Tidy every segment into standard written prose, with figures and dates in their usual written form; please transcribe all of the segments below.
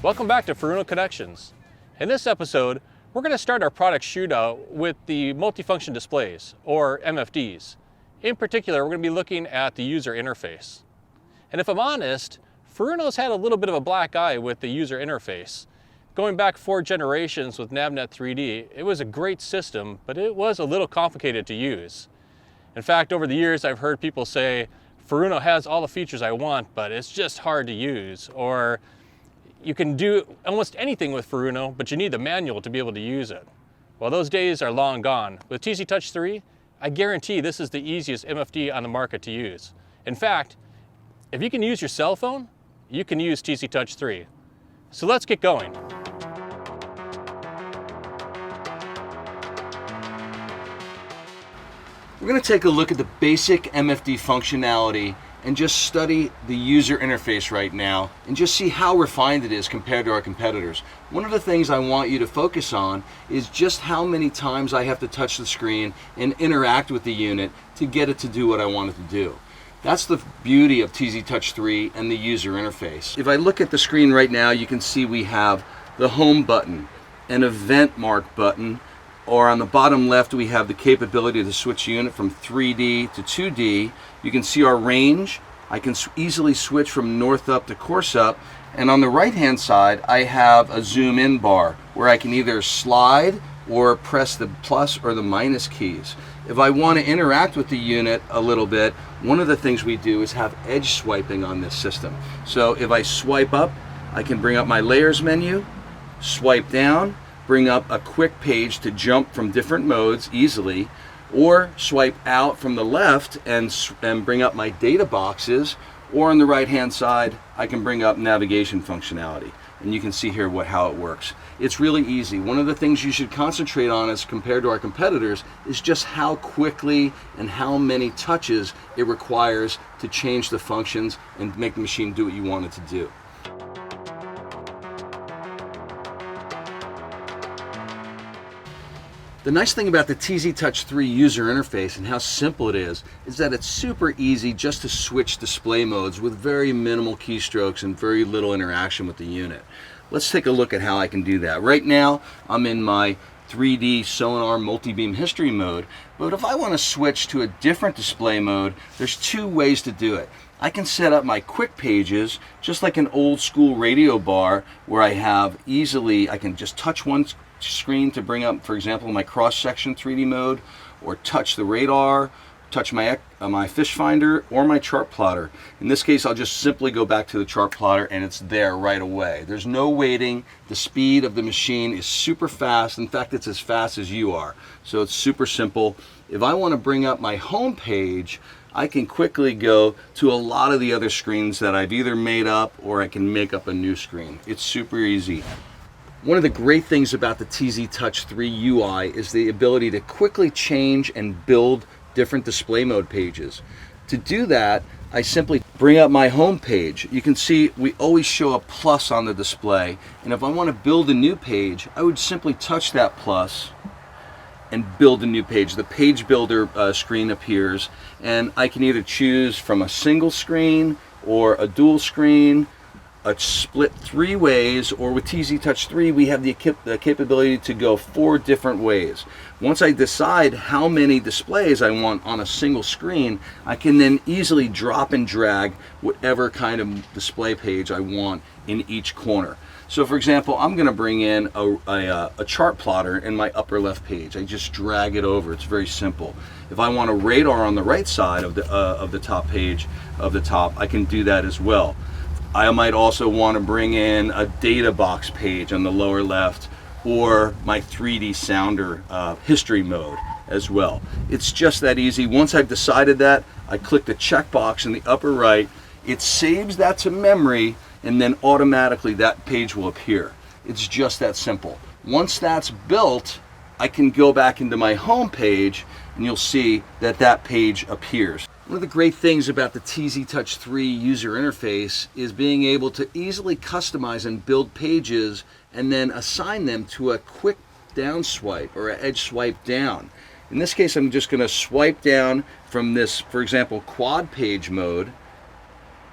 Welcome back to Furuno Connections. In this episode, we're going to start our product shootout with the multifunction displays, or MFDs. In particular, we're going to be looking at the user interface. And if I'm honest, Furuno's had a little bit of a black eye with the user interface. Going back 4 generations with Navnet 3D, it was a great system, but it was a little complicated to use. In fact, over the years, I've heard people say, Furuno has all the features I want, but it's just hard to use. Or you can do almost anything with Furuno, but you need the manual to be able to use it. Well, those days are long gone. With TZ Touch 3, I guarantee this is the easiest MFD on the market to use. In fact, if you can use your cell phone, you can use TZ Touch 3. So let's get going. We're going to take a look at the basic MFD functionality and just study the user interface right now and just see how refined it is compared to our competitors. One of the things I want you to focus on is just how many times I have to touch the screen and interact with the unit to get it to do what I want it to do. That's the beauty of TZ Touch 3 and the user interface. If I look at the screen right now, you can see we have the home button, an event mark button, or on the bottom left we have the capability to switch the unit from 3D to 2D. You can see our range. I can easily switch from north up to course up, and on the right hand side I have a zoom in bar where I can either slide or press the plus or the minus keys. If I want to interact with the unit a little bit, one of the things we do is have edge swiping on this system. So if I swipe up, I can bring up my layers menu, swipe down, bring up a quick page to jump from different modes easily, or swipe out from the left and bring up my data boxes, or on the right hand side I can bring up navigation functionality. And you can see here how it works. It's really easy. One of the things you should concentrate on as compared to our competitors is just how quickly and how many touches it requires to change the functions and make the machine do what you want it to do. The nice thing about the TZ Touch 3 user interface and how simple it is that it's super easy just to switch display modes with very minimal keystrokes and very little interaction with the unit. Let's take a look at how I can do that. Right now I'm in my 3D sonar multi-beam history mode, but if I want to switch to a different display mode, there's 2 ways to do it. I can set up my quick pages just like an old school radio bar where I can just touch one screen to bring up, for example, my cross-section 3D mode, or touch the radar, touch my fish finder, or my chart plotter. In this case, I'll just simply go back to the chart plotter and it's there right away. There's no waiting. The speed of the machine is super fast. In fact, it's as fast as you are. So it's super simple. If I want to bring up my home page, I can quickly go to a lot of the other screens that I've either made up or I can make up a new screen. It's super easy. One of the great things about the TZ Touch 3 UI is the ability to quickly change and build different display mode pages. To do that, I simply bring up my home page. You can see we always show a plus on the display, and if I want to build a new page, I would simply touch that plus and build a new page. The page builder screen appears, and I can either choose from a single screen or a dual screen, a split 3 ways, or with TZ Touch 3 we have the capability to go 4 different ways. Once I decide how many displays I want on a single screen, I can then easily drop and drag whatever kind of display page I want in each corner. So for example, I'm going to bring in a chart plotter in my upper left page. I just drag it over. It's very simple. If I want a radar on the right side of the top page I can do that as well. I might also want to bring in a data box page on the lower left, or my 3D sounder history mode as well. It's just that easy. Once I've decided that, I click the checkbox in the upper right. It saves that to memory, and then automatically that page will appear. It's just that simple. Once that's built, I can go back into my home page and you'll see that page appears. One of the great things about the TZ Touch 3 user interface is being able to easily customize and build pages and then assign them to a quick down swipe or an edge swipe down. In this case, I'm just going to swipe down from this, for example, quad page mode.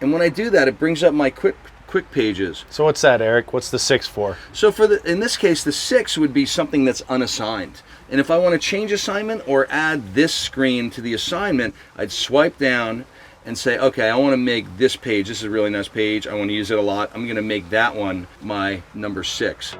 And when I do that, it brings up my quick quick pages. So what's that, Eric? What's the 6 for? So in this case, the 6 would be something that's unassigned. And if I want to change assignment or add this screen to the assignment, I'd swipe down and say, okay, I want to make this page. This is a really nice page. I want to use it a lot. I'm going to make that one my number 6.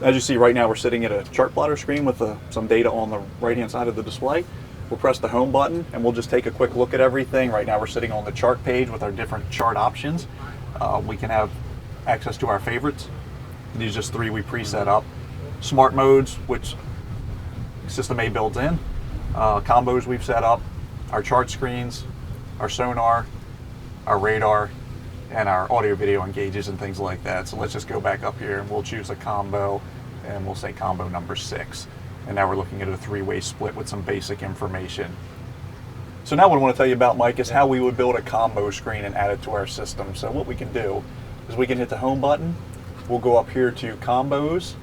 As you see right now, we're sitting at a chart plotter screen with some data on the right-hand side of the display. We'll press the home button and we'll just take a quick look at everything. Right now we're sitting on the chart page with our different chart options. We can have access to our favorites. These are just 3 we preset up. Smart modes, which System A builds in. Combos we've set up. Our chart screens, our sonar, our radar, and our audio video engages and things like that. So let's just go back up here and we'll choose a combo and we'll say combo number 6. And now we're looking at a 3-way split with some basic information. So now what I want to tell you about, Mike, is how we would build a combo screen and add it to our system. So what we can do is we can hit the home button, we'll go up here to combos,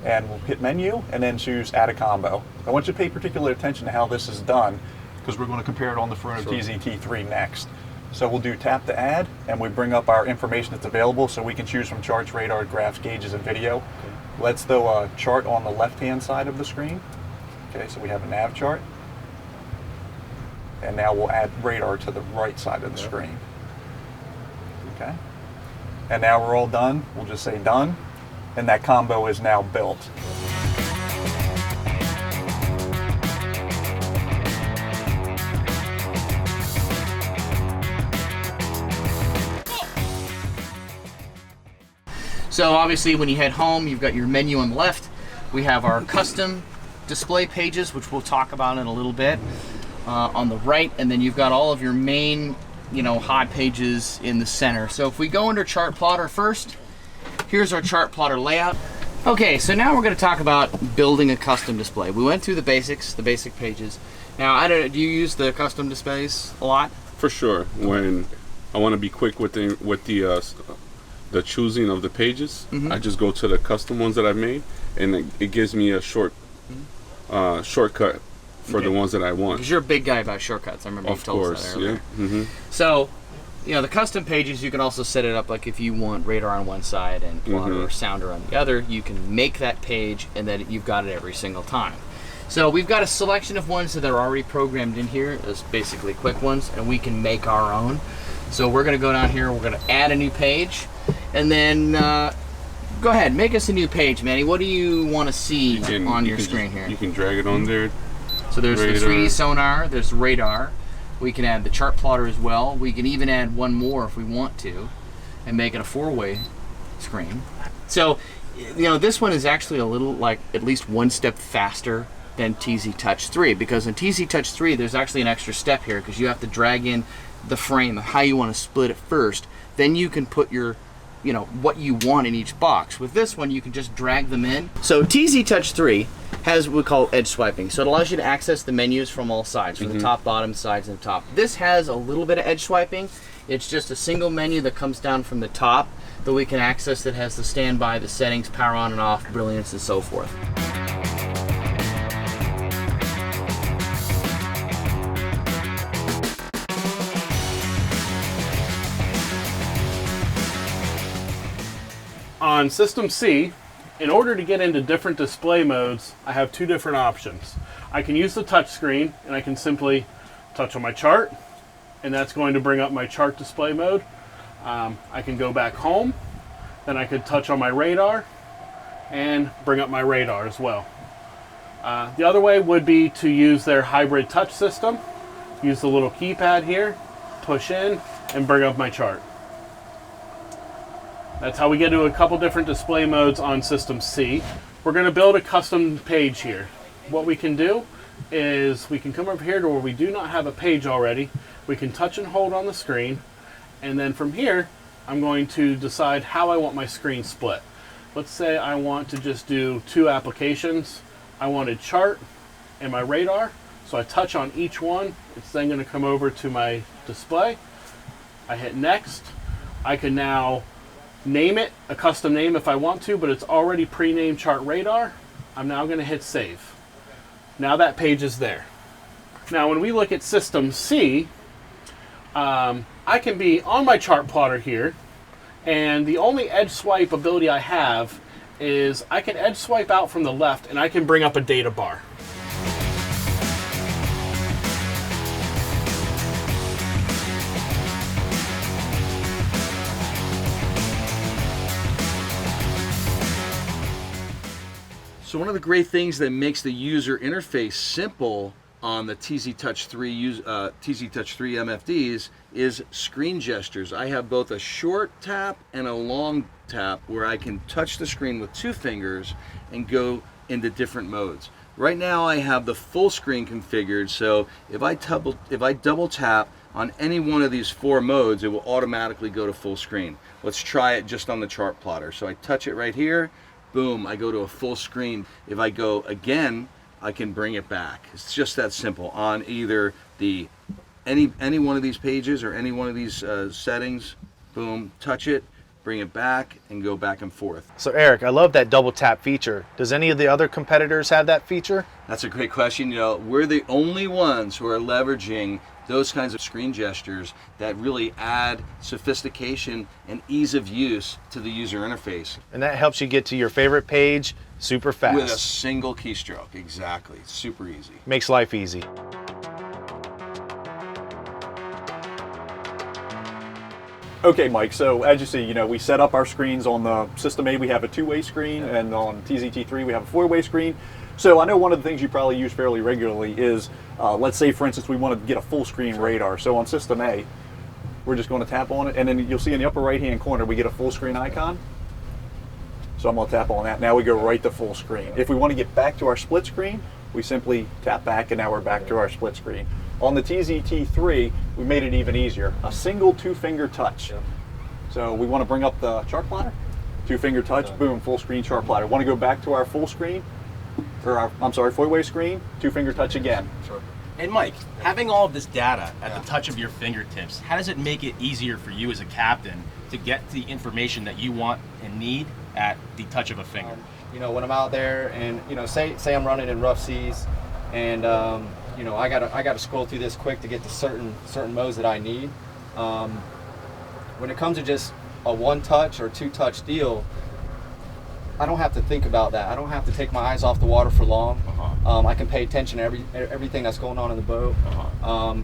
and we'll hit menu and then choose add a combo. I want you to pay particular attention to how this is done because we're going to compare it on the Furuno TZT3 next. So we'll do tap to add, and we bring up our information that's available, so we can choose from charts, radar, graphs, gauges, and video. Okay. Let's throw a chart on the left-hand side of the screen. Okay, so we have a nav chart. And now we'll add radar to the right side of the screen. Okay. And now we're all done. We'll just say done, and that combo is now built. So obviously when you head home, you've got your menu on the left. We have our custom display pages, which we'll talk about in a little bit, on the right, and then you've got all of your main, hot pages in the center. So if we go under chart plotter first, here's our chart plotter layout. Okay, so now we're going to talk about building a custom display. We went through the basics, the basic pages. Now, do you use the custom displays a lot? For sure. When I want to be quick with the choosing of the pages, I just go to the custom ones that I've made, and it gives me a shortcut for the ones that I want. Because you're a big guy about shortcuts. I remember you told us that earlier. Yeah. So, the custom pages, you can also set it up like if you want radar on one side and plotter or sounder on the other, you can make that page and then you've got it every single time. So we've got a selection of ones that are already programmed in here as basically quick ones, and we can make our own. So we're going to go down here, we're going to add a new page, and then go ahead, make us a new page, Manny. What do you want to see on your screen here? You can drag it on there. So there's radar. The 3D sonar, there's radar. We can add the chart plotter as well. We can even add one more if we want to and make it a 4-way screen. So, this one is actually a little, like, at least one step faster than TZ Touch 3, because in TZ Touch 3 there's actually an extra step here because you have to drag in the frame of how you want to split it first. Then you can put your what you want in each box. With this one, you can just drag them in. So TZ Touch 3 has what we call edge swiping. So it allows you to access the menus from all sides, from the top, bottom, sides, and top. This has a little bit of edge swiping. It's just a single menu that comes down from the top that we can access that has the standby, the settings, power on and off, brilliance, and so forth. On System C, in order to get into different display modes, I have 2 different options. I can use the touch screen, and I can simply touch on my chart, and that's going to bring up my chart display mode. I can go back home, then I could touch on my radar, and bring up my radar as well. The other way would be to use their hybrid touch system. Use the little keypad here, push in, and bring up my chart. That's how we get to a couple different display modes on System C. We're going to build a custom page here. What we can do is we can come over here to where we do not have a page already. We can touch and hold on the screen, and then from here I'm going to decide how I want my screen split. Let's say I want to just do 2 applications. I want a chart and my radar, so I touch on each one. It's then going to come over to my display. I hit next. I can now name it a custom name if I want to, but it's already pre-named chart radar. I'm now going to hit save. Now that page is there. Now when we look at system C, I can be on my chart plotter here, and the only edge swipe ability I have is I can edge swipe out from the left and I can bring up a data bar. So one of the great things that makes the user interface simple on the TZ Touch 3 MFDs is screen gestures. I have both a short tap and a long tap where I can touch the screen with 2 fingers and go into different modes. Right now I have the full screen configured, so if I double tap on any one of these 4 modes, it will automatically go to full screen. Let's try it just on the chart plotter. So I touch it right here, boom, I go to a full screen. If I go again, I can bring it back. It's just that simple on either the any one of these pages or any one of these settings. Boom, touch it, bring it back, and go back and forth. So Eric, I love that double tap feature. Does any of the other competitors have that feature? That's a great question. You know, we're the only ones who are leveraging those kinds of screen gestures that really add sophistication and ease of use to the user interface. And that helps you get to your favorite page super fast. With a single keystroke, exactly. It's super easy. Makes life easy. Okay, Mike, so as you see, we set up our screens on the System A, we have a 2-way screen, and on TZT3 we have a 4-way screen. So I know one of the things you probably use fairly regularly is, let's say for instance we want to get a full screen radar. So on System A, we're just going to tap on it, and then you'll see in the upper right hand corner we get a full screen icon. So I'm going to tap on that. Now we go right to full screen. If we want to get back to our split screen, we simply tap back and now we're back to our split screen. On the TZT3, we made it even easier. A single 2-finger touch. So we want to bring up the chart plotter, 2-finger touch, boom, full screen chart plotter. Want to go back to our full screen, or our, 4-way screen, 2-finger touch again. Sure. And Mike, having all of this data at the touch of your fingertips, how does it make it easier for you as a captain to get the information that you want and need at the touch of a finger? When I'm out there and, say I'm running in rough seas and, I gotta scroll through this quick to get to certain modes that I need. When it comes to just a 1-touch or 2-touch deal, I don't have to think about that. I don't have to take my eyes off the water for long. I can pay attention to everything that's going on in the boat. I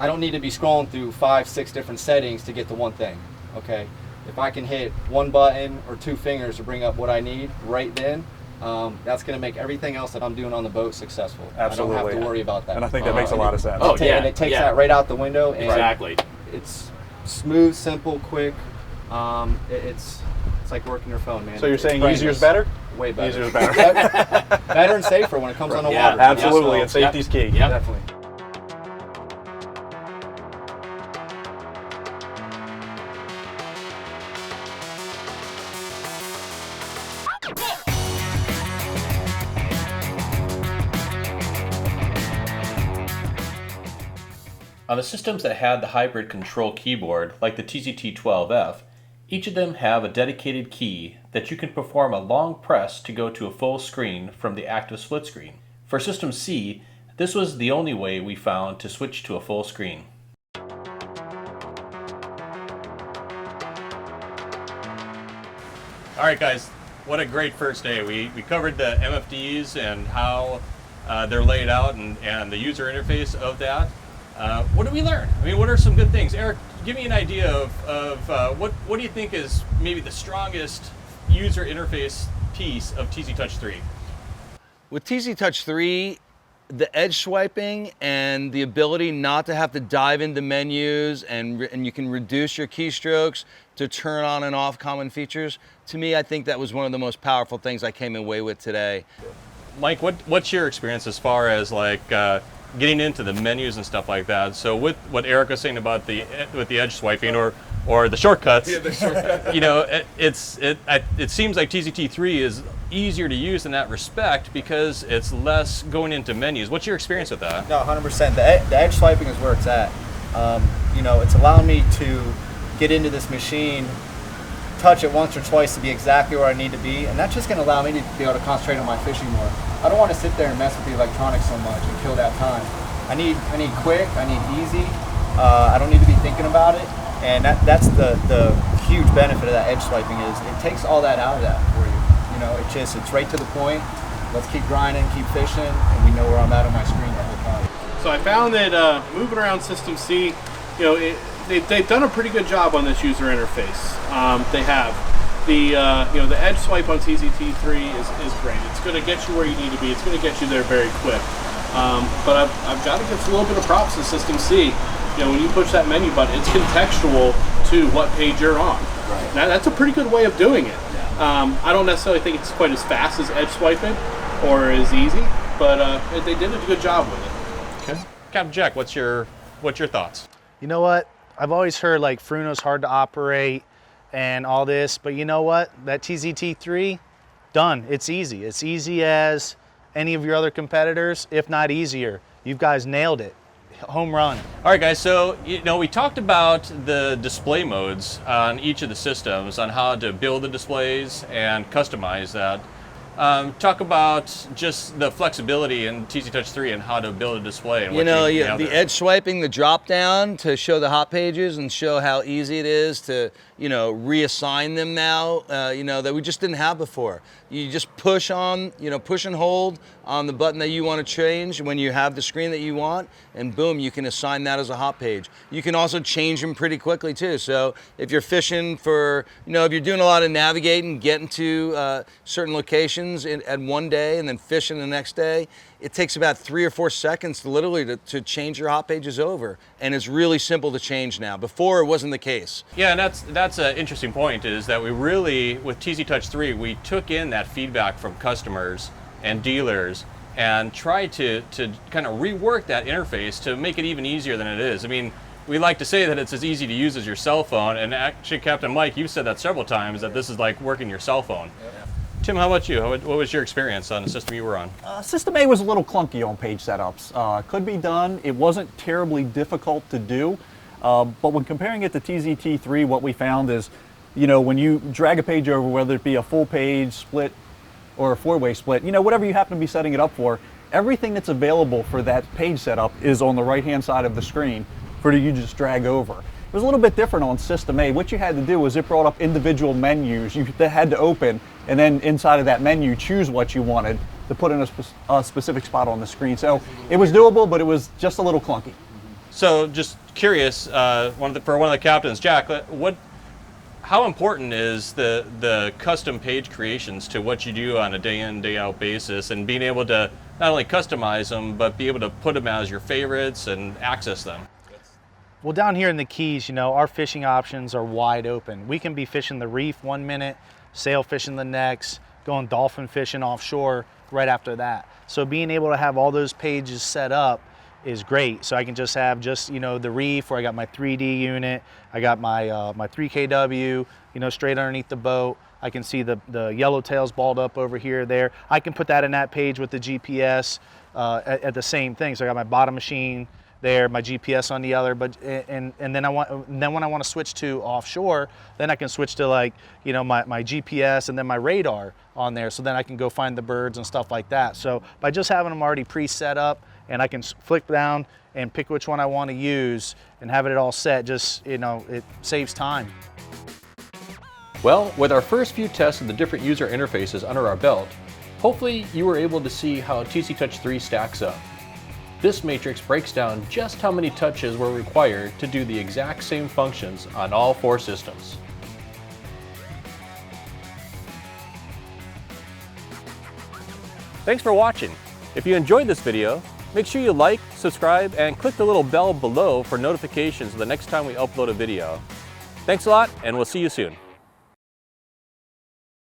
don't need to be scrolling through 5-6 different settings to get to one thing. Okay, if I can hit 1 button or 2 fingers to bring up what I need right then, that's going to make everything else that I'm doing on the boat successsul. Absolutely. I don't have to worry about that. And I think that makes a lot of sense. Oh, yeah. And it takes that right out the window. And exactly. It's smooth, simple, quick. It's like working your phone, man. So you're saying easier is better? Way better. Easier is better. Better and safer when it comes on the water. Absolutely, and safety's key. Yep. Definitely. On the systems that had the hybrid control keyboard, like the TZT-12F, each of them have a dedicated key that you can perform a long press to go to a full screen from the active split screen. For System C, this was the only way we found to switch to a full screen. Alright guys, what a great first day. We covered the MFDs and how they're laid out and the user interface of that. What did we learn? I mean, what are some good things? Eric, give me an idea of what do you think is maybe the strongest user interface piece of TZ Touch 3? With TZ Touch 3, the edge swiping and the ability not to have to dive into menus and you can reduce your keystrokes to turn on and off common features. To me, I think that was one of the most powerful things I came away with today. Mike, what's your experience as far as like getting into the menus and stuff like that? So with what Eric was saying about the edge swiping or the shortcuts, you know, it seems like TZT3 is easier to use in that respect because it's less going into menus. What's your experience with that? No, 100%. The edge swiping is where it's at. You know, it's allowing me to get into this machine, touch it once or twice to be exactly where I need to be, and that's just going to allow me to be able to concentrate on my fishing more. I don't want to sit there and mess with the electronics so much and kill that time. I need quick, I need easy. I don't need to be thinking about it, and that's the huge benefit of that edge swiping is it takes all that out of that for you. You know, it's right to the point. Let's keep grinding, keep fishing, and we know where I'm at on my screen the whole time. So I found that moving around System C, you know, they've done a pretty good job on this user interface. They have the the edge swipe on TZT3 is great. It's going to get you where you need to be. It's going to get you there very quick. But I've got to give a little bit of props to System C. You know, when you push that menu button, it's contextual to what page you're on. Right. Now that's a pretty good way of doing it. I don't necessarily think it's quite as fast as edge swiping or as easy, but they did a good job with it. Okay. Captain Jack, what's your thoughts? You know what? I've always heard like Furuno's hard to operate and all this, but you know what? That TZT3, done. It's easy. It's easy as any of your other competitors, if not easier. You guys nailed it. Home run. All right, guys, so we talked about the display modes on each of the systems, on how to build the displays and customize that. Talk about just the flexibility in TZ Touch 3 and how to build a display. And the edge swiping, the drop down to show the hot pages and show how easy it is to, reassign them now, that we just didn't have before. You just push and hold on the button that you want to change when you have the screen that you want, and boom, you can assign that as a hot page. You can also change them pretty quickly too. So if you're fishing for, if you're doing a lot of navigating, getting to certain locations at one day and then fishing the next day, it takes about 3 or 4 seconds to change your hot pages over. And it's really simple to change now. Before it wasn't the case. Yeah, and that's an interesting point, is that we really, with TZ Touch 3, we took in that feedback from customers and dealers and tried to kind of rework that interface to make it even easier than it is. I mean, we like to say that it's as easy to use as your cell phone, and actually, Captain Mike, you've said that several times, that this is like working your cell phone. Yep. Tim, how about you? What was your experience on the system you were on? System A was a little clunky on page setups. Could be done. It wasn't terribly difficult to do. But when comparing it to TZT3, what we found is, when you drag a page over, whether it be a full page split or a four-way split, whatever you happen to be setting it up for, everything that's available for that page setup is on the right-hand side of the screen for you to just drag over. It was a little bit different on System A. What you had to do was it brought up individual menus that had to open, and then inside of that menu, choose what you wanted to put in a specific spot on the screen. So it was doable, but it was just a little clunky. So just curious, for one of the captains, Jack, how important is the custom page creations to what you do on a day in, day out basis, and being able to not only customize them, but be able to put them as your favorites and access them? Well, down here in the Keys, our fishing options are wide open. We can be fishing the reef 1 minute, sail fishing the next, going dolphin fishing offshore right after that. So being able to have all those pages set up is great. So I can just have the reef, where I got my 3D unit, I got my my 3kW, straight underneath the boat. I can see the yellowtails balled up over here, there. I can put that in that page with the GPS at the same thing. So I got my bottom machine there, my GPS on the other, but and then when I want to switch to offshore, then I can switch to my GPS and then my radar on there, so then I can go find the birds and stuff like that. So by just having them already pre-set up, and I can flick down and pick which one I want to use and have it all set, it saves time. Well, with our first few tests of the different user interfaces under our belt, hopefully you were able to see how TZ Touch 3 stacks up. This matrix breaks down just how many touches were required to do the exact same functions on all 4 systems. Thanks for watching. If you enjoyed this video, make sure you like, subscribe, and click the little bell below for notifications the next time we upload a video. Thanks a lot, and we'll see you soon.